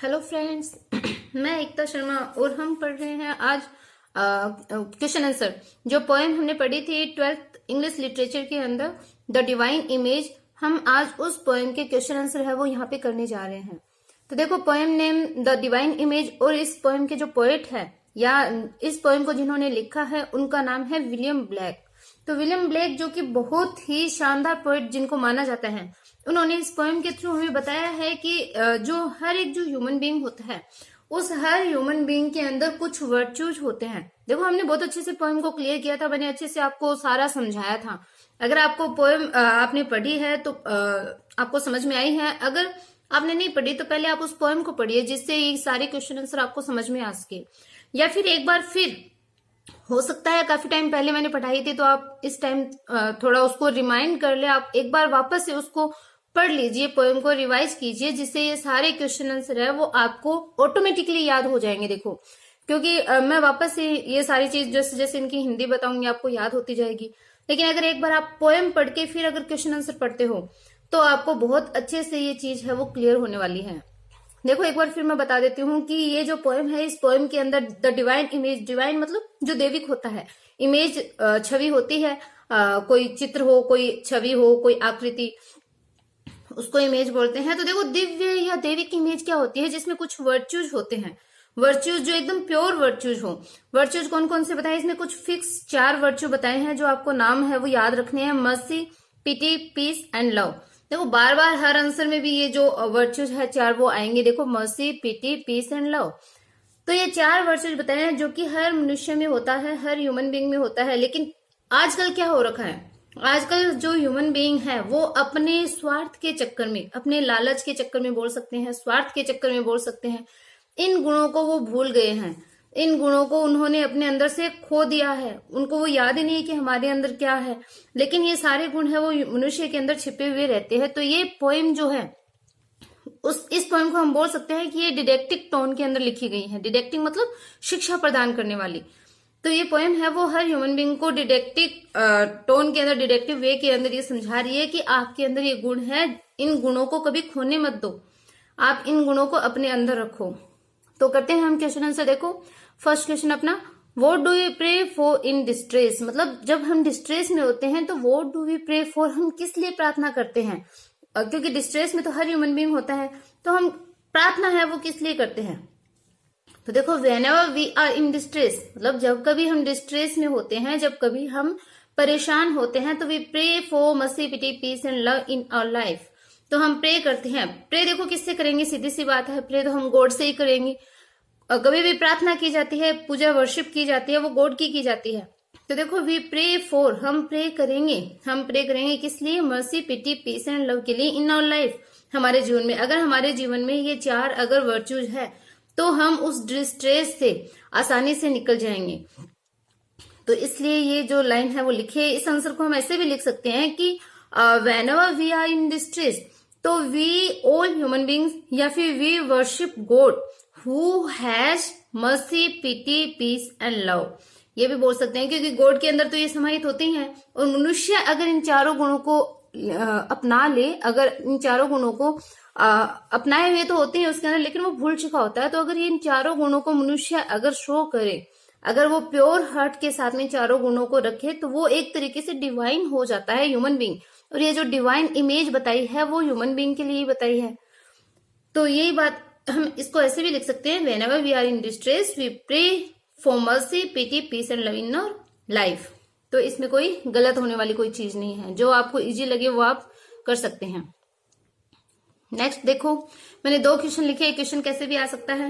Hello friends. मैं एकता शर्मा और हम पढ़ रहे हैं आज क्वेश्चन आंसर। जो पोएम हमने पढ़ी थी 12th इंग्लिश लिटरेचर के अंदर द डिवाइन इमेज, हम आज उस पोएम के क्वेश्चन आंसर है वो यहाँ पे करने जा रहे हैं। तो देखो, poem name the divine image और इस पोएम के जो पोएट है या इस पोएम को जिन्होंने लिखा है उनका नाम है विलियम ब्लेक। तो विलियम ब्लेक जो कि बहुत ही शानदार पोएट जिनको माना जाता है, उन्होंने इस पोएम के थ्रू हमें बताया है कि जो हर एक जो ह्यूमन बीइंग होता है उस हर ह्यूमन बीइंग के अंदर कुछ वर्चूज होते हैं। देखो, हमने बहुत अच्छे से पोएम को क्लियर किया था, मैंने अच्छे से आपको सारा समझाया था। अगर आपको पोएम आपने पढ़ी है तो आपको समझ में आई है। अगर आपने नहीं पढ़ी तो पहले आप उस पोएम को पढ़िए, जिससे ये सारे क्वेश्चन आंसर आपको समझ में आ सके। या फिर एक बार फिर हो सकता है काफी टाइम पहले मैंने पढ़ाई थी तो आप इस टाइम थोड़ा उसको रिमाइंड कर ले, आप एक बार वापस से उसको पढ़ लीजिए, पोएम को रिवाइज कीजिए, जिससे ये सारे क्वेश्चन आंसर है वो आपको ऑटोमेटिकली याद हो जाएंगे। देखो, क्योंकि मैं वापस से ये सारी चीज जैसे जैसे इनकी हिंदी बताऊंगी आपको याद होती जाएगी। लेकिन अगर एक बार आप पोएम पढ़ के फिर अगर क्वेश्चन आंसर पढ़ते हो तो आपको बहुत अच्छे से ये चीज है वो क्लियर होने वाली है। देखो, एक बार फिर मैं बता देती हूँ कि ये जो पोएम है, इस पोएम के अंदर द डिवाइन इमेज, डिवाइन मतलब जो दैविक होता है, इमेज छवि होती है, कोई चित्र हो, कोई छवि हो, कोई आकृति, उसको इमेज बोलते हैं। तो देखो, दिव्य या दैविक इमेज क्या होती है, जिसमें कुछ वर्च्यूज होते हैं, वर्च्यूज जो एकदम प्योर वर्च्यूज हो। वर्च्यूज कौन कौन से बताए, इसमें कुछ फिक्स 4 वर्च्यू बताए हैं जो आपको नाम है वो याद रखने हैं। Mercy, pity, peace and love. देखो, बार बार हर आंसर में भी ये जो वर्च्यूज है 4 वो आएंगे। देखो, mercy, pity, peace and love. तो ये 4 वर्च्यूज बताए हैं जो कि हर मनुष्य में होता है, हर ह्यूमन बीइंग में होता है। लेकिन आजकल क्या हो रखा है, आजकल जो ह्यूमन बीइंग है वो अपने स्वार्थ के चक्कर में, अपने लालच के चक्कर में बोल सकते हैं, स्वार्थ के चक्कर में बोल सकते हैं, इन गुणों को वो भूल गए हैं। इन गुणों को उन्होंने अपने अंदर से खो दिया है, उनको वो याद ही नहीं है कि हमारे अंदर क्या है। लेकिन ये सारे गुण है वो मनुष्य के अंदर छिपे हुए रहते हैं। तो ये पोएम जो है इस पोएम को हम बोल सकते हैं कि ये डिडेक्टिक टोन के अंदर लिखी गई है। डिडेक्टिक मतलब शिक्षा प्रदान करने वाली। तो ये पोएम है वो हर ह्यूमन बीइंग को डिडेक्टिक टोन के अंदर, डिडेक्टिव वे के अंदर ये समझा रही है कि आपके अंदर ये गुण है, इन गुणों को कभी खोने मत दो, आप इन गुणों को अपने अंदर रखो। तो करते हैं हम क्वेश्चन आंसर। देखो, फर्स्ट क्वेश्चन अपना, what do we pray for in distress, मतलब जब हम डिस्ट्रेस में होते हैं तो what do we pray for, हम किस लिए प्रार्थना करते हैं। क्योंकि डिस्ट्रेस में तो हर ह्यूमन बीइंग होता है, तो हम प्रार्थना है वो किस लिए करते हैं। तो देखो, whenever we are in distress, मतलब जब कभी हम डिस्ट्रेस में होते हैं, जब कभी हम परेशान होते हैं, तो we pray for mercy, pity, peace and love in our life। तो हम प्रे करते हैं। प्रे देखो किससे करेंगे, सीधी सी बात है, प्रे तो हम गॉड से ही करेंगे। कभी भी प्रार्थना की जाती है, पूजा वर्शिप की जाती है, वो गॉड की जाती है। तो देखो, वी प्रे फॉर, हम प्रे करेंगे, हम प्रे करेंगे किस लिए, mercy, pity, peace and love के लिए, इन आवर लाइफ, हमारे जीवन में। अगर हमारे जीवन में ये 4 अगर वर्च्यूज है तो हम उस डिस्ट्रेस से आसानी से निकल जाएंगे। तो इसलिए ये जो लाइन है वो लिखिए। इस आंसर को हम ऐसे भी लिख सकते हैं कि whenever we are in distress, तो वी ऑल ह्यूमन बींग्स या फिर we worship God who has mercy, pity, peace and love, ये भी बोल सकते हैं, क्योंकि गॉड के अंदर तो ये समाहित होते ही हैं। और मनुष्य अगर इन 4 गुणों को अपना ले, अगर इन 4 गुणों को अपनाए हुए तो होते हैं उसके अंदर, लेकिन वो भूल चुका होता है। तो अगर इन 4 गुणों को मनुष्य अगर शो करे, अगर वो प्योर हार्ट के साथ में 4 गुणों को रखे, तो वो एक तरीके से डिवाइन हो जाता है ह्यूमन बीइंग। और ये जो डिवाइन इमेज बताई है वो ह्यूमन बीइंग के लिए ही बताई है। तो यही बात हम इसको ऐसे भी लिख सकते हैं, whenever we are in distress we pray for mercy, pity, peace and love in our life. तो इसमें कोई गलत होने वाली कोई चीज नहीं है, जो आपको इजी लगे वो आप कर सकते हैं। नेक्स्ट देखो, मैंने 2 क्वेश्चन लिखे, एक क्वेश्चन कैसे भी आ सकता है।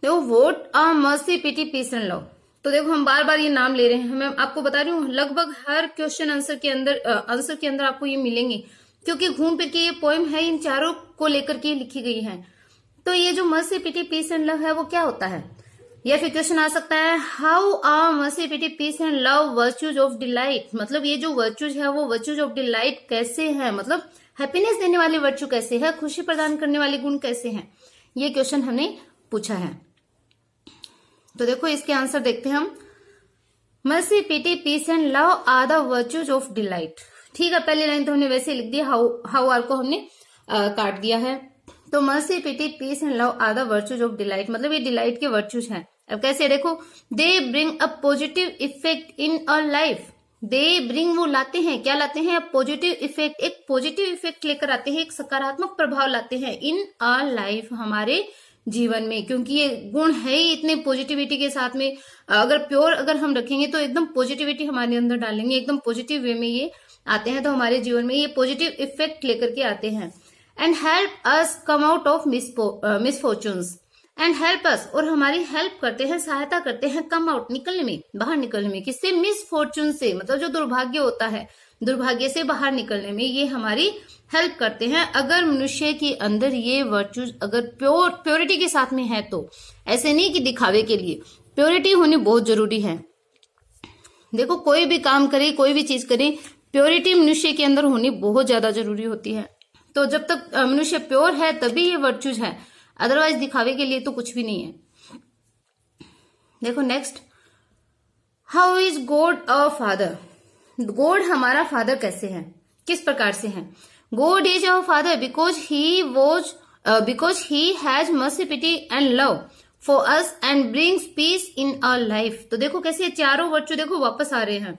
देखो, what are mercy, pity, peace and love. तो देखो, हम बार बार ये नाम ले रहे हैं, मैं आपको बता रही हूँ लगभग हर क्वेश्चन आंसर के अंदर आपको ये मिलेंगे, क्योंकि घूम फिर के ये पोएम है इन 4 को लेकर के लिखी गई है। तो ये जो mercy, pity, peace and love है वो क्या होता है। या फिर क्वेश्चन आ सकता है, how are mercy, pity, peace and love virtues of delight, मतलब ये जो वर्च्यूज है वो वर्च्यूज ऑफ डिलाइट कैसे है, मतलब हैप्पीनेस देने वाले वर्च्यू कैसे है, खुशी प्रदान करने वाले गुण कैसे हैं, ये क्वेश्चन हमने पूछा है। तो देखो, इसके आंसर देखते हैं हम। Mercy, pity, peace and love are the virtues of delight. ठीक है, पहली लाइन तो हमने वैसे लिख दिया, हाउ आर को हमने काट दिया है। तो mercy, pity, peace and love are the virtues of delight, मतलब ये डिलाइट के वर्चूज हैं। अब कैसे देखो, they bring a positive effect in a life. They bring, वो लाते हैं, क्या लाते हैं, पॉजिटिव इफेक्ट, एक पॉजिटिव इफेक्ट लेकर आते हैं, एक सकारात्मक प्रभाव लाते हैं इन अ लाइफ, हमारे जीवन में, क्योंकि ये गुण है ही इतने पॉजिटिविटी के साथ में। अगर प्योर अगर हम रखेंगे तो एकदम पॉजिटिविटी हमारे अंदर डालेंगे, एकदम पॉजिटिव वे में ये आते हैं, तो हमारे जीवन में ये पॉजिटिव इफेक्ट लेकर के आते हैं। And help us come out of misfortunes, and help us, और हमारी हेल्प करते हैं, सहायता करते हैं, कम आउट, निकलने में, बाहर निकलने में, किससे, मिसफॉर्चून से, मतलब जो दुर्भाग्य होता है, दुर्भाग्य से बाहर निकलने में ये हमारी हेल्प करते हैं। अगर मनुष्य के अंदर ये वर्चूज अगर प्योरिटी के साथ में है, तो ऐसे नहीं कि दिखावे के लिए, प्योरिटी होनी बहुत जरूरी है। देखो कोई भी काम करे, कोई भी चीज करे, प्योरिटी मनुष्य के अंदर होनी बहुत ज्यादा जरूरी होती है। तो जब तक मनुष्य प्योर है तभी ये वर्चूज है, अदरवाइज दिखावे के लिए तो कुछ भी नहीं है। देखो next, how is God a father. God हमारा फादर कैसे है, किस प्रकार से है। God is our father because he has mercy, pity and love for us and brings peace in our life. तो देखो कैसे चारों वर्चू देखो वापस आ रहे हैं,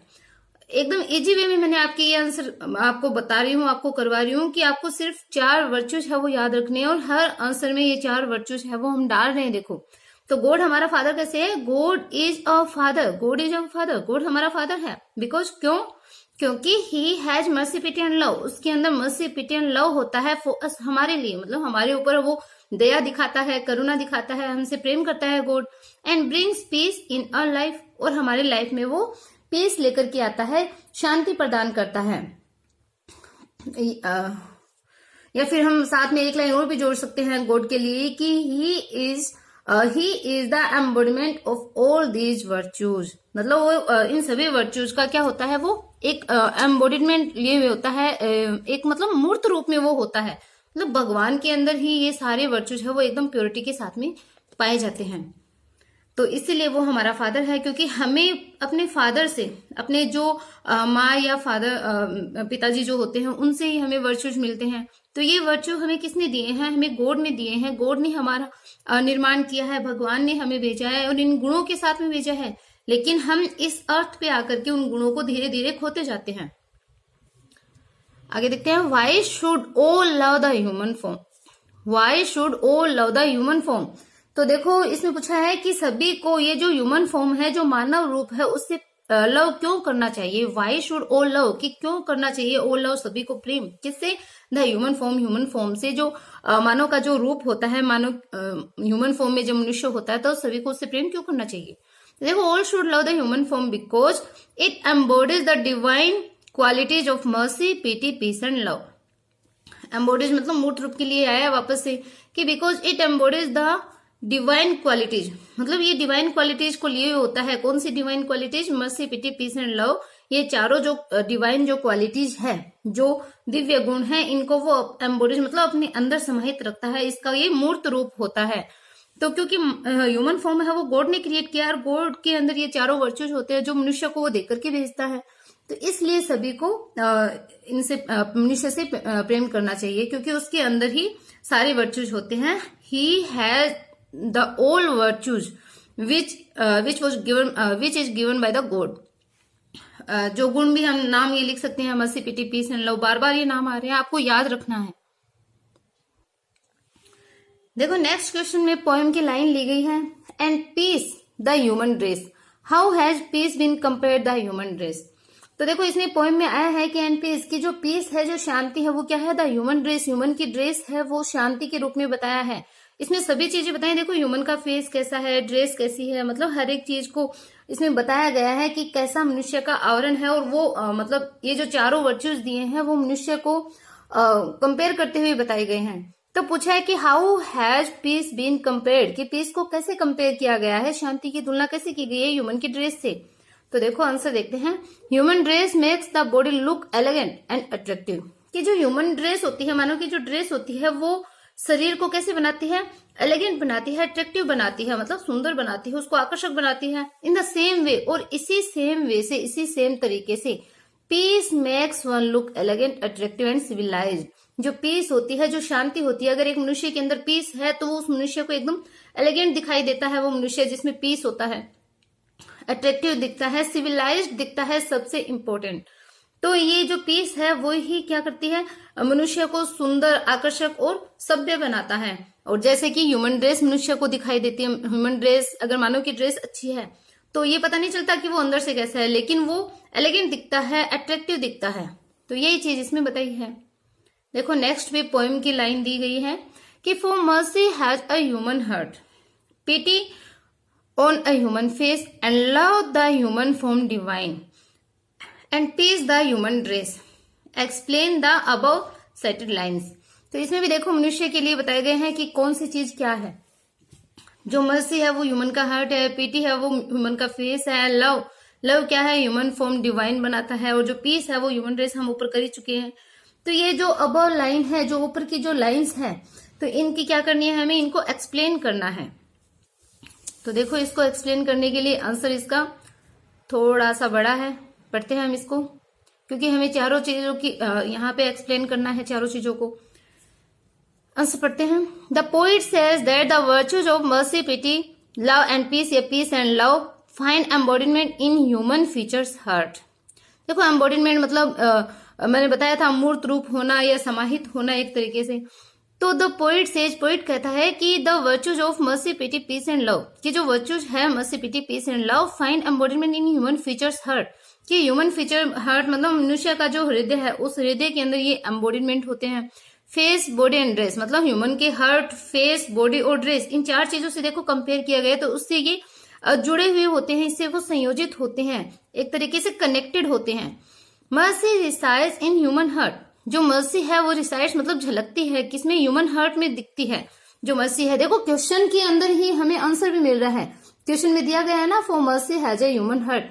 एकदम इजी वे में मैंने आपके ये आंसर आपको बता रही हूँ, आपको करवा रही हूँ कि आपको सिर्फ 4 वर्चूज है वो याद रखने हैं, और हर आंसर में ये 4 वर्चूज है वो हम डाल रहे हैं। देखो तो गॉड हमारा फादर कैसे है, God is a father, God is a father, God हमारा फादर है। बिकॉज क्यों, क्योंकि he has mercy, pity and love, उसके अंदर मर्सी, पिटी एंड लव होता है फॉर अस, हमारे लिए, मतलब हमारे ऊपर वो दया दिखाता है, करुणा दिखाता है, हमसे प्रेम करता है God. And brings peace in our life, और हमारे लाइफ में वो पीस लेकर के आता है, शांति प्रदान करता है। या फिर हम साथ में एक लाइन और भी जोड़ सकते हैं गॉड के लिए कि he is the embodiment of all these virtues, मतलब वो इन सभी वर्च्यूज का क्या होता है, वो एक एम्बॉडीमेंट लिए हुए होता है, एक मतलब मूर्त रूप में वो होता है, मतलब भगवान के अंदर ही ये सारे वर्च्यूज है वो एकदम प्योरिटी के साथ में पाए जाते हैं। तो इसीलिए वो हमारा फादर है, क्योंकि हमें अपने फादर से, अपने जो माँ या फादर पिताजी जो होते हैं उनसे ही हमें वर्चूज मिलते हैं। तो ये वर्चू हमें किसने दिए हैं, हमें गॉड ने दिए हैं, गॉड ने हमारा निर्माण किया है, भगवान ने हमें भेजा है और इन गुणों के साथ में भेजा है। लेकिन हम इस अर्थ पे आकर के उन गुणों को धीरे धीरे खोते जाते हैं। आगे देखते हैं, why should all love the human form, why should all love the human form. तो देखो इसमें पूछा है कि सभी को ये जो ह्यूमन फॉर्म है, जो मानव रूप है, उससे लव क्यों करना चाहिए। वाई शुड ऑल लव, कि क्यों करना चाहिए ऑल लव, सभी को प्रेम, किससे, the human form, human form से, जो मानव का जो रूप होता है, मानव ह्यूमन फॉर्म में जो मनुष्य होता है, तो सभी को उससे प्रेम क्यों करना चाहिए। देखो all should love the human form because it embodies the divine qualities of mercy, pity, peace and love. Embodies मतलब मूर्त रूप के लिए आया वापस से कि because it embodies the divine qualities, मतलब ये डिवाइन क्वालिटीज को लिए होता है। कौन सी divine qualities, mercy, pity, peace and love, ये चारों जो डिवाइन जो क्वालिटीज है, जो दिव्य गुण है, इनको वो एम्बॉडीज मतलब अपने अंदर समाहित रखता है, इसका ये मूर्त रूप होता है। तो क्योंकि ह्यूमन फॉर्म है वो गॉड ने क्रिएट किया, और गॉड के अंदर ये चारों वर्चूज होते हैं जो मनुष्य को वो देकर के भेजता है। तो इसलिए सभी को इनसे मनुष्य से प्रेम करना चाहिए, क्योंकि उसके अंदर ही सारे वर्चूज होते हैं। He has the all virtues which is given by the God. जो गुण भी हम नाम ये लिख सकते हैं, mercy, pity, peace and love, बार बार ये नाम आ रहे हैं, आपको याद रखना है। देखो नेक्स्ट क्वेश्चन में पोएम की लाइन ली गई है, and peace the human race, how has peace been compared the human race. तो देखो इसमें पोएम में आया है कि एंड पीस की जो पीस है, जो शांति है, वो क्या है, द ह्यूमन रेस, ह्यूमन की ड्रेस है वो शांति के रूप में बताया है। इसमें सभी चीजें बताएं, देखो ह्यूमन का फेस कैसा है, ड्रेस कैसी है, मतलब हर एक चीज को इसमें बताया गया है कि कैसा मनुष्य का आवरण है। और वो मतलब ये जो चारों वर्चूज दिए हैं वो मनुष्य को कंपेयर करते हुए बताए गए हैं। तो पूछा है कि how has peace been compared, कि पीस को कैसे कंपेयर किया गया है, शांति की तुलना कैसे की गई है ह्यूमन की ड्रेस से। तो देखो आंसर देखते हैं, human dress makes the body look elegant and attractive. कि जो ह्यूमन ड्रेस होती है, मानो की जो ड्रेस होती है, वो शरीर को कैसे बनाती है, एलिगेंट बनाती है, अट्रैक्टिव बनाती है, मतलब सुंदर बनाती है, उसको आकर्षक बनाती है। इन द सेम वे, और इसी सेम वे से, इसी सेम तरीके से peace makes one look elegant, attractive and civilised. जो पीस होती है, जो शांति होती है, अगर एक मनुष्य के अंदर पीस है तो वो उस मनुष्य को एकदम एलिगेंट दिखाई देता है। वो मनुष्य जिसमें पीस होता है, अट्रैक्टिव दिखता है, सिविलाइज्ड दिखता है, सबसे इंपॉर्टेंट। तो ये जो पीस है वो ही क्या करती है, मनुष्य को सुंदर, आकर्षक और सभ्य बनाता है। और जैसे कि ह्यूमन ड्रेस मनुष्य को दिखाई देती है, ह्यूमन ड्रेस, अगर मानव की ड्रेस अच्छी है तो ये पता नहीं चलता कि वो अंदर से कैसा है, लेकिन वो एलिगेंट दिखता है, अट्रैक्टिव दिखता है। तो यही चीज इसमें बताई है। देखो नेक्स्ट भी पोएम की लाइन दी गई है कि for mercy has a human heart, pity on a human face, and love the human form divine, and peace the human dress, explain the above stated lines. तो इसमें भी देखो मनुष्य के लिए बताए गए हैं कि कौन सी चीज क्या है। जो मर्सी है वो ह्यूमन का हार्ट है, पीटी है वो ह्यूमन का फेस है, लव क्या है, ह्यूमन फॉर्म डिवाइन बनाता है, और जो पीस है वो ह्यूमन रेस हम ऊपर कर ही चुके हैं। तो ये जो अबव लाइन है, जो ऊपर की जो लाइंस है, तो इनकी क्या करनी है, हमें इनको एक्सप्लेन करना है। तो देखो इसको एक्सप्लेन करने के लिए आंसर इसका थोड़ा सा बड़ा है, पढ़ते हैं हम इसको, क्योंकि हमें चारों चीजों की यहाँ पे एक्सप्लेन करना है, चारों चीजों को। आंसर पढ़ते हैं। The poet says that the virtues of mercy, pity, love and peace, या peace and love find embodiment in human features heart. देखो एम्बॉडीमेंट मतलब मैंने बताया था मूर्त रूप होना या समाहित होना एक तरीके से। तो द पोइट सेज, पोइट कहता है कि the virtues of mercy, pity, peace and love, कि जो वर्च्यूज है mercy, pity, peace and love find embodiment in human features heart, कि ह्यूमन फीचर हार्ट मतलब मनुष्य का जो हृदय है, उस हृदय के अंदर ये एम्बॉडीमेंट होते हैं। फेस, बॉडी एंड ड्रेस, मतलब ह्यूमन के हार्ट, फेस, बॉडी और ड्रेस, इन चार चीजों से देखो कंपेयर किया गया, तो उससे ये जुड़े हुए होते हैं, इससे वो संयोजित होते हैं, एक तरीके से कनेक्टेड होते हैं। Mercy resides in human heart, जो मर्सी है वो रिसाइड्स मतलब झलकती है, किसमें, ह्यूमन हार्ट में दिखती है जो मर्सी है। देखो क्वेश्चन के अंदर ही हमें आंसर भी मिल रहा है, क्वेश्चन में दिया गया है ना, for mercy has a human heart,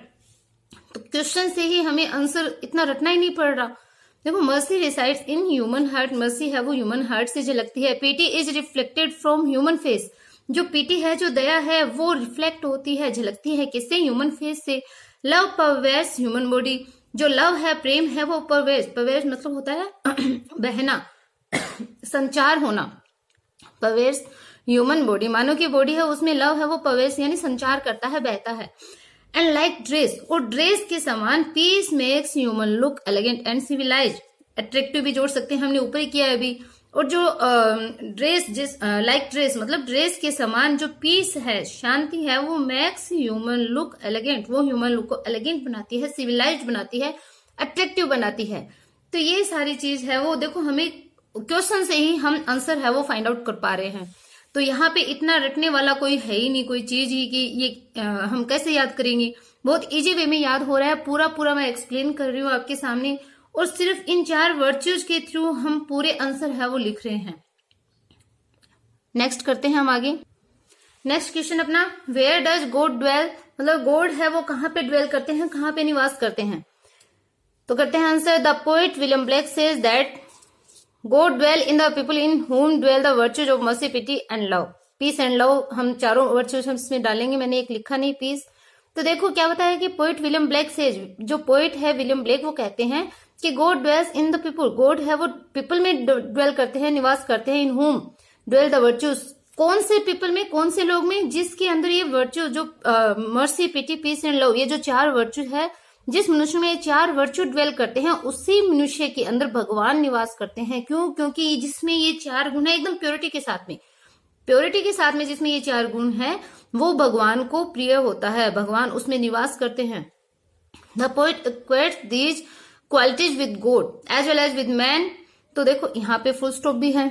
तो क्वेश्चन से ही हमें आंसर इतना रटना ही नहीं पड़ रहा। देखो mercy resides in human heart, mercy है वो ह्यूमन हार्ट से झलकती है। PT is reflected from human face, जो पीटी है, जो दया है, वो रिफ्लेक्ट होती है, झलकती है, किससे, ह्यूमन फेस से। लव परवेस ह्यूमन बॉडी, जो लव है, प्रेम है, वो परवेश मतलब होता है बहना, संचार होना। परवेश ह्यूमन बॉडी, मानो की बॉडी है, उसमें लव है, वो परवेश यानी संचार करता है, बहता है। एंड लाइक ड्रेस, और ड्रेस के समान, peace makes human look elegant and civilised, attractive भी जोड़ सकते हैं, हमने ऊपर ही किया है अभी। और जो ड्रेस, जिस लाइक ड्रेस मतलब ड्रेस के समान जो पीस है, शांति है, वो मैक्स ह्यूमन लुक एलिगेंट, वो ह्यूमन लुक को एलिगेंट बनाती है, सिविलाइज्ड बनाती है, अट्रैक्टिव बनाती है। तो ये सारी चीज है वो, देखो हमें क्वेश्चन से ही हम आंसर है वो फाइंड आउट कर पा रहे हैं। तो यहाँ पे इतना रटने वाला कोई है ही नहीं, कोई चीज ही कि ये हम कैसे याद करेंगे, बहुत इजी वे में याद हो रहा है। पूरा मैं एक्सप्लेन कर रही हूँ आपके सामने, और सिर्फ इन चार वर्च्यूज के थ्रू हम पूरे आंसर है वो लिख रहे हैं। नेक्स्ट करते हैं हम आगे। नेक्स्ट क्वेश्चन अपना, वेयर डज गॉड ड्वेल, मतलब गॉड है वो कहाँ पे ड्वेल करते हैं, कहाँ पे निवास करते हैं। तो करते हैं answer. The poet William Blake says that God dwell in the people in whom dwell the virtues of mercy, pity and love. Peace and love, हम चारों virtues हम इसमें डालेंगे, मैंने एक लिखा नहीं पीस। तो देखो क्या बताया कि पोइट विलियम ब्लेक सेज, जो पोइट है विलियम ब्लेक, वो कहते हैं कि God dwells in the people, God है वो पीपल में ड्वेल करते हैं, निवास करते हैं। इन whom dwell the virtues, कौन से पीपल में, कौन से लोग में, जिसके अंदर ये वर्च्यू, जो mercy, pity, peace and love, ये जो चार वर्च्यू है, जिस मनुष्य में ये चार वर्च्यू ड्वेल करते हैं, उसी मनुष्य के अंदर भगवान निवास करते हैं। क्यों? क्योंकि जिसमें ये चार गुण है, एकदम प्योरिटी के साथ में, प्योरिटी के साथ में जिसमें ये चार गुण है, वो भगवान को प्रिय होता है, भगवान उसमें निवास करते हैं। The poet equates these qualities with God as well as with man. तो देखो यहाँ पे फुल स्टॉप भी है।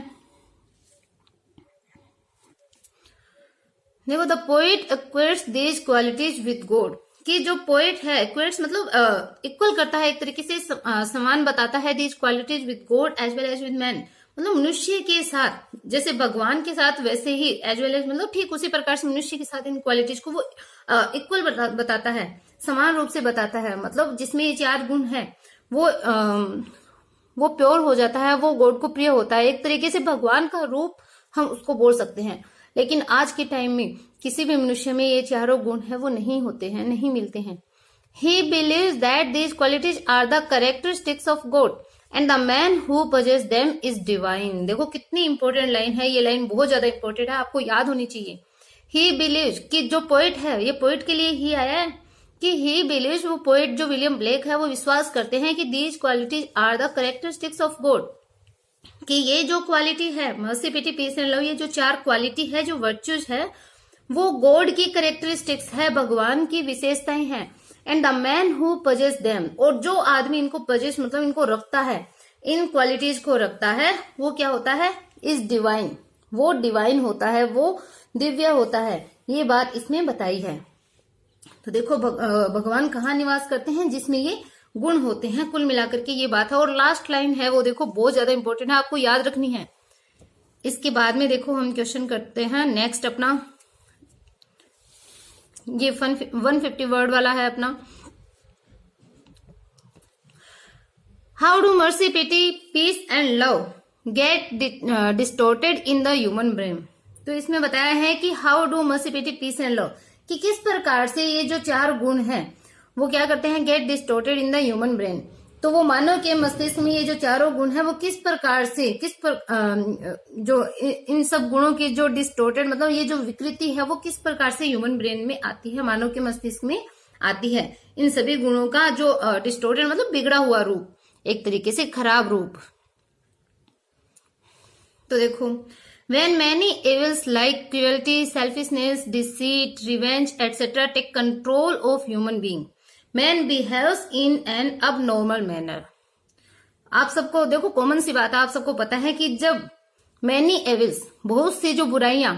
देखो the poet equates these qualities with God, कि जो पोएट है, इक्वेट्स मतलब इक्वल करता है, एक तरीके से समान बताता है, these qualities with God as well as with man, मतलब मनुष्य के साथ जैसे भगवान के साथ वैसे ही, एज वेल एज मतलब ठीक उसी प्रकार से मनुष्य के साथ इन क्वालिटीज को वो इक्वल बताता है, समान रूप से बताता है। मतलब जिसमें ये चार गुण है वो प्योर हो जाता है, वो गॉड को प्रिय होता है, एक तरीके से भगवान का रूप हम उसको बोल सकते हैं। लेकिन आज के टाइम में किसी भी मनुष्य में ये चारों गुण है वो नहीं होते हैं, नहीं मिलते हैं। He believes that these qualities are the characteristics of God and the man who possess them is divine. देखो कितनी इंपॉर्टेंट लाइन है, ये लाइन बहुत ज्यादा इंपॉर्टेंट है, आपको याद होनी चाहिए। ही बिलीव्स, कि जो पोइट है, ये पोइट के लिए ही आया है कि ही बिलीव्स, वो पोइट जो विलियम ब्लेक है वो विश्वास करते हैं कि these qualities are the characteristics of God, कि ये जो क्वालिटी है mercy pity peace and love, ये जो 4 क्वालिटी है, जो वर्च्यूज है, वो गॉड की कैरेक्टरिस्टिक्स है, भगवान की विशेषताएं हैं। And the man who possess them, और जो आदमी इनको possess मतलब इनको रखता है, इन क्वालिटीज को रखता है, वो क्या होता है, इज डिवाइन, वो डिवाइन होता है, वो दिव्य होता है। ये बात इसमें बताई है। तो देखो भगवान कहाँ निवास करते हैं, जिसमें ये गुण होते हैं, कुल मिलाकर के ये बात है। और लास्ट लाइन है वो देखो बहुत ज्यादा इंपॉर्टेंट है, आपको याद रखनी है। इसके बाद में देखो हम क्वेश्चन करते हैं नेक्स्ट अपना, ये 150 वर्ड वाला है अपना। How do mercy pity peace and love get distorted in the human brain. तो इसमें बताया है कि how do mercy pity peace and love, कि किस प्रकार से ये जो 4 गुण हैं वो क्या करते हैं, get distorted in the human brain. तो वो मानव के मस्तिष्क में ये जो 4 गुण है वो किस प्रकार से जो इन सब गुणों की जो डिस्टोर्टेड मतलब ये जो विकृति है वो किस प्रकार से ह्यूमन ब्रेन में आती है, मानव के मस्तिष्क में आती है। इन सभी गुणों का जो डिस्टोर्टेड मतलब बिगड़ा हुआ रूप, एक तरीके से खराब रूप। तो देखो, when many evils like cruelty, selfishness, deceit, revenge, etc. take control of human being, man behaves in an abnormal manner। आप सबको देखो कॉमन सी बात है, आप सबको पता है कि जब many evils, बहुत सी जो बुराइयां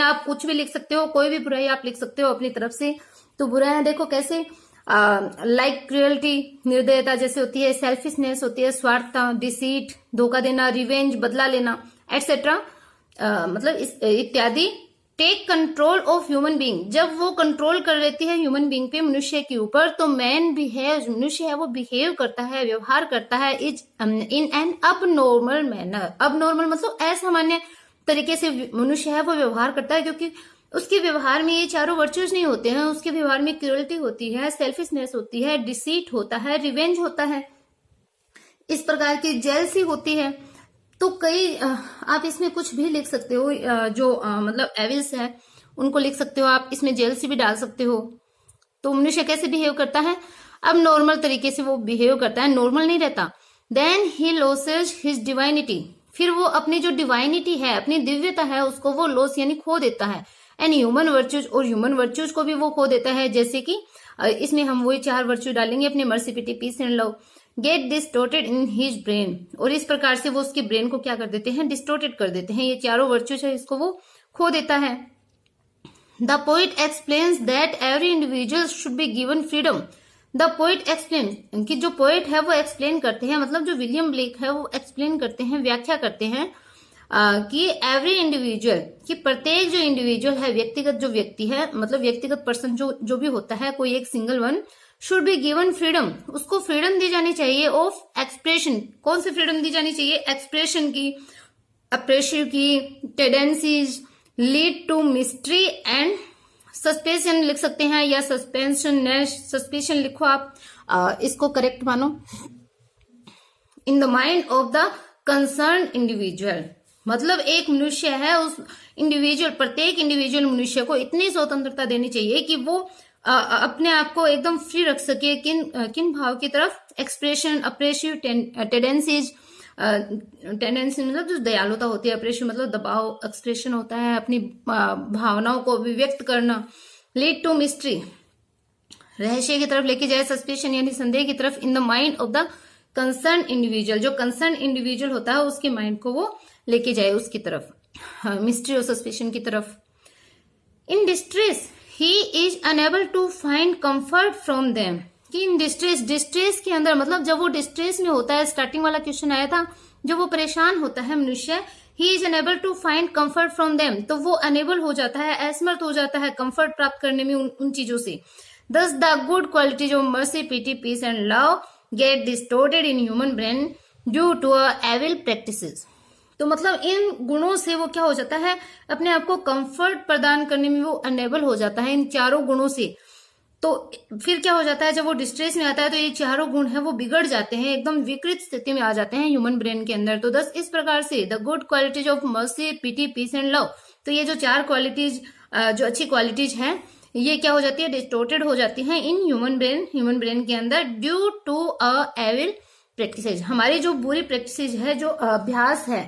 आप कुछ भी लिख सकते हो, कोई भी बुराई आप लिख सकते हो अपनी तरफ से। तो बुराइयां देखो कैसे, लाइक क्रुएल्टी, निर्दयता जैसे होती है, सेल्फिशनेस होती है, स्वार्थता, डिसीट, धोखा देना, रिवेंज, बदला लेना, एटसेट्रा, मतलब इत्यादि। Take control of human being, जब वो कंट्रोल कर लेती है ह्यूमन बीइंग पे, मनुष्य के ऊपर, तो मैन बिहेव, मनुष्य है वो बिहेव करता है, व्यवहार करता है, is in an abnormal manner. Abnormal मतलब असामान्य तरीके से मनुष्य है वो व्यवहार करता है, क्योंकि उसके व्यवहार में ये 4 वर्च्यूज नहीं होते हैं। उसके व्यवहार में क्रूरल्टी होती है, सेल्फिशनेस होती है, डिसीट होता है, रिवेंज होता है, इस प्रकार की जेलसी होती है। तो कई आप इसमें कुछ भी लिख सकते हो, जो मतलब एविल्स है उनको लिख सकते हो आप, इसमें जेलसी भी डाल सकते हो। तो मनुष्य कैसे बिहेव करता है, अब नॉर्मल तरीके से वो बिहेव करता है, नॉर्मल नहीं रहता। Then he loses his divinity, फिर वो अपनी जो डिवाइनिटी है, अपनी दिव्यता है, उसको वो लॉस यानी खो देता है। एंड ह्यूमन वर्च्यूज, और ह्यूमन वर्च्यूज को भी वो खो देता है। जैसे कि इसमें हम वही 4 वर्च्यू डालेंगे अपने, mercy pity peace and love, get distorted in his brain, और इस प्रकार से वो उसके ब्रेन को क्या कर देते हैं, डिस्टोर्टेड कर देते हैं। ये 4 वर्च्यूज है, इसको वो खो देता है। The poet explains that every individual should be given freedom. The poet explain, कि जो पोइट है वो एक्सप्लेन करते हैं, मतलब जो विलियम ब्लेक है वो एक्सप्लेन करते हैं, व्याख्या करते हैं कि एवरी इंडिविजुअल, कि प्रत्येक जो इंडिविजुअल है, व्यक्तिगत जो व्यक्ति है, मतलब व्यक्तिगत पर्सन जो भी होता है, कोई एक single one, should be given freedom, उसको फ्रीडम दी जानी चाहिए ऑफ एक्सप्रेशन। कौन सी फ्रीडम दी जानी चाहिए, एक्सप्रेशन की, अप्रेशिव की, tendencies, lead to mystery and suspension लिख सकते हैं, या सस्पेंशन, सस्पेशन लिखो आप, इसको करेक्ट मानो, in the mind of the concern individual. मतलब एक मनुष्य है, उस इंडिविजुअल, प्रत्येक इंडिविजुअल मनुष्य को इतनी स्वतंत्रता देनी चाहिए कि वो अपने आप को एकदम फ्री रख सके। किन भाव की तरफ, एक्सप्रेशन, अप्रेशिव, टेंडेंसीज, टेंडेंसी मतलब जो दयालुता होती है, अप्रेशिव मतलब दबाव, एक्सप्रेशन होता है अपनी भावनाओं को अभिव्यक्त करना, लीड टू मिस्ट्री, रहस्य की तरफ लेके जाए, सस्पेशन यानी संदेह की तरफ, in the mind of the concern individual, जो कंसर्न इंडिविजुअल होता है उसके माइंड को वो लेके जाए उसकी तरफ, मिस्ट्री और सस्पेशन की तरफ। In distress he is unable to find comfort from them, कि इन डिस्ट्रेस, डिस्ट्रेस के अंदर मतलब जब वो डिस्ट्रेस में होता है, स्टार्टिंग वाला क्वेश्चन आया था, जब वो परेशान होता है मनुष्य, he is unable to find comfort from them, तो वो अनेबल हो जाता है, असमर्थ हो जाता है कंफर्ट प्राप्त करने में उन चीजों से। Thus the good qualities of mercy, pity, peace and love get distorted in human brain due to evil practices. तो मतलब इन गुणों से वो क्या हो जाता है, अपने आप को कंफर्ट प्रदान करने में वो अनेबल हो जाता है, इन 4 गुणों से। तो फिर क्या हो जाता है, जब वो डिस्ट्रेस में आता है तो ये चारों गुण है वो बिगड़ जाते हैं, एकदम विकृत स्थिति में आ जाते हैं ह्यूमन ब्रेन के अंदर। तो दस इस प्रकार से the good qualities of mercy, pity, peace and love, तो ये जो चार क्वालिटीज जो अच्छी क्वालिटीज हैं ये क्या हो जाती है, डिस्टोर्टेड हो जाती हैं इन ह्यूमन ब्रेन के अंदर due to a evil practices. हमारी जो बुरी प्रैक्टिसेज है, जो अभ्यास है,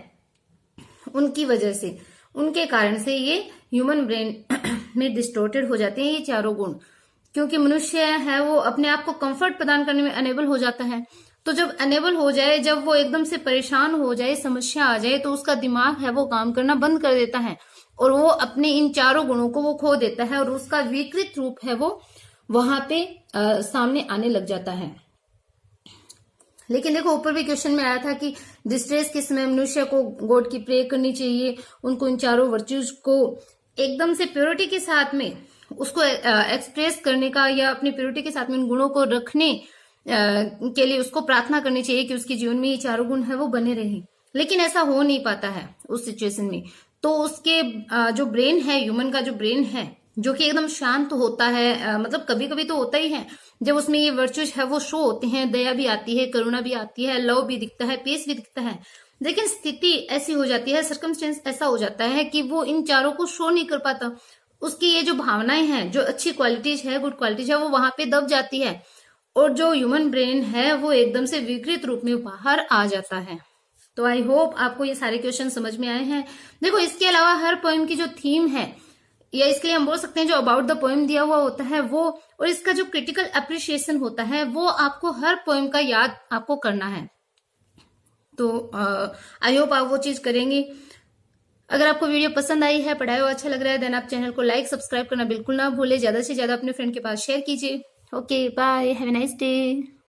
उनकी वजह से, उनके कारण से ये ह्यूमन ब्रेन में डिस्टोर्टेड हो जाते हैं ये चारों गुण। क्योंकि मनुष्य है वो अपने आप को कंफर्ट प्रदान करने में अनेबल हो जाता है। तो जब अनेबल हो जाए, जब वो एकदम से परेशान हो जाए, समस्या आ जाए, तो उसका दिमाग है वो काम करना बंद कर देता है और वो अपने इन चारों गुणों को वो खो देता है और उसका विकृत रूप है वो वहां पे सामने आने लग जाता है। लेकिन देखो ऊपर भी क्वेश्चन में आया था कि डिस्ट्रेस के समय मनुष्य को गॉड की प्रे करनी चाहिए, उनको इन चारों वर्च्यूज को एकदम से प्योरिटी के साथ में उसको एक्सप्रेस करने का या अपनी प्योरिटी के साथ में इन गुणों को रखने के लिए उसको प्रार्थना करनी चाहिए कि उसके जीवन में ये चारों गुण है वो बने रहे। लेकिन ऐसा हो नहीं पाता है उस सिचुएशन में। तो उसके जो ब्रेन है, ह्यूमन का जो ब्रेन है जो कि एकदम शांत होता है, मतलब कभी कभी तो होता ही है जब उसमें ये वर्चुअस है वो शो होते हैं, दया भी आती है, करुणा भी आती है, लव भी दिखता है, पीस भी दिखता है। लेकिन स्थिति ऐसी हो जाती है, सर्कमस्टेंस ऐसा हो जाता है कि वो इन चारों को शो नहीं कर पाता। उसकी ये जो भावनाएं हैं, जो अच्छी क्वालिटीज है, गुड क्वालिटीज है, वो वहां पे दब जाती है और जो ह्यूमन ब्रेन है वो एकदम से विकृत रूप में बाहर आ जाता है। तो आई होप आपको ये सारे क्वेश्चन समझ में आए हैं। देखो इसके अलावा हर पोएम की जो थीम है, या इसके लिए हम बोल सकते हैं जो अबाउट द पोएम दिया हुआ होता है वो, और इसका जो क्रिटिकल अप्रिशिएशन होता है वो आपको हर पोएम का याद आपको करना है। तो आई होप आप वो चीज करेंगे। अगर आपको वीडियो पसंद आई है, पढ़ाया हुआ अच्छा लग रहा है, देन आप चैनल को लाइक सब्सक्राइब करना बिल्कुल ना भूले। ज्यादा से ज्यादा अपने फ्रेंड के पास शेयर कीजिए। Okay bye, have a nice day.